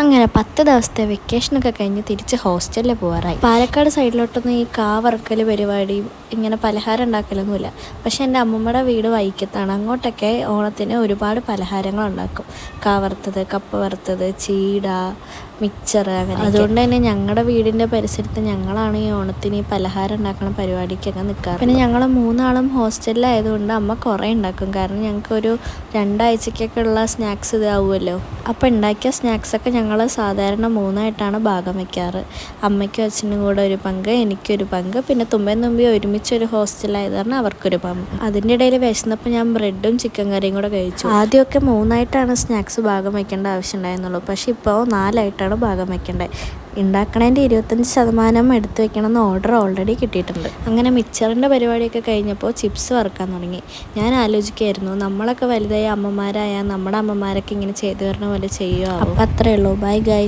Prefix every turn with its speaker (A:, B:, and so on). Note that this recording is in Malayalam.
A: അങ്ങനെ 10 ദിവസത്തെ വെക്കേഷനൊക്കെ കഴിഞ്ഞ് തിരിച്ച് ഹോസ്റ്റലിൽ പോകാറായി. പാലക്കാട് സൈഡിലോട്ടൊന്നും ഈ വറുക്കൽ പരിപാടി ഇങ്ങനെ പലഹാരം ഉണ്ടാക്കലൊന്നുമില്ല. പക്ഷേ എൻ്റെ അമ്മമ്മയുടെ വീട് വൈക്കത്താണ്. അങ്ങോട്ടൊക്കെ ഓണത്തിന് ഒരുപാട് പലഹാരങ്ങൾ ഉണ്ടാക്കും. വറുത്തത്, കപ്പ വറുത്തത്, ചീട, മിക്സർ, അങ്ങനെ. അതുകൊണ്ട് തന്നെ ഞങ്ങളുടെ വീടിൻ്റെ പരിസരത്ത് ഞങ്ങളാണ് ഈ ഓണത്തിന് ഈ പലഹാരം ഉണ്ടാക്കുന്ന പരിപാടിക്കൊക്കെ നിൽക്കാറ്. പിന്നെ ഞങ്ങൾ 3 ആളും ഹോസ്റ്റലിലായതുകൊണ്ട് അമ്മ കുറേ ഉണ്ടാക്കും. കാരണം ഞങ്ങൾക്കൊരു 2 ആഴ്ചക്കൊക്കെ ഉള്ള സ്നാക്സ് ഇതാവുമല്ലോ. അപ്പോൾ ഉണ്ടാക്കിയ സ്നാക്സൊക്കെ ഞങ്ങൾ സാധാരണ 3 ആയിട്ടാണ് ഭാഗം വയ്ക്കാറ്. അമ്മയ്ക്കും അച്ഛനും കൂടെ ഒരു പങ്ക്, എനിക്കൊരു പങ്ക്, പിന്നെ തുമ്പയും തുമ്പിയും ഒരുമിച്ചൊരു ഹോസ്റ്റലായത് കാരണം അവർക്കൊരു പങ്ക്. അതിൻ്റെ ഇടയിൽ വിശന്നപ്പോൾ ഞാൻ ബ്രെഡും ചിക്കൻ കറിയും കൂടെ കഴിച്ചു. ആദ്യമൊക്കെ 3 ആയിട്ടാണ് സ്നാക്സ് ഭാഗം വയ്ക്കേണ്ട ആവശ്യം ഉണ്ടായിരുന്നുള്ളൂ. പക്ഷേ ഇപ്പോൾ 4 ആയിട്ടാണ് ഭാഗം വയ്ക്കേണ്ടത്. ഉണ്ടാക്കണതിൻ്റെ 25% എടുത്തു വെക്കണമെന്ന് ഓർഡർ ഓൾറെഡി കിട്ടിയിട്ടുണ്ട്. അങ്ങനെ മിക്സറിൻ്റെ പരിപാടിയൊക്കെ കഴിഞ്ഞപ്പോൾ ചിപ്സ് വറുക്കാൻ തുടങ്ങി. ഞാൻ ആലോചിക്കുകയായിരുന്നു, നമ്മളൊക്കെ വലുതായ അമ്മമാരായ നമ്മുടെ അമ്മമാരൊക്കെ ഇങ്ങനെ ചെയ്തു തരണ പോലെ ചെയ്യുമോ. അപ്പം അത്രയേ ഉള്ളൂ. Bye guys.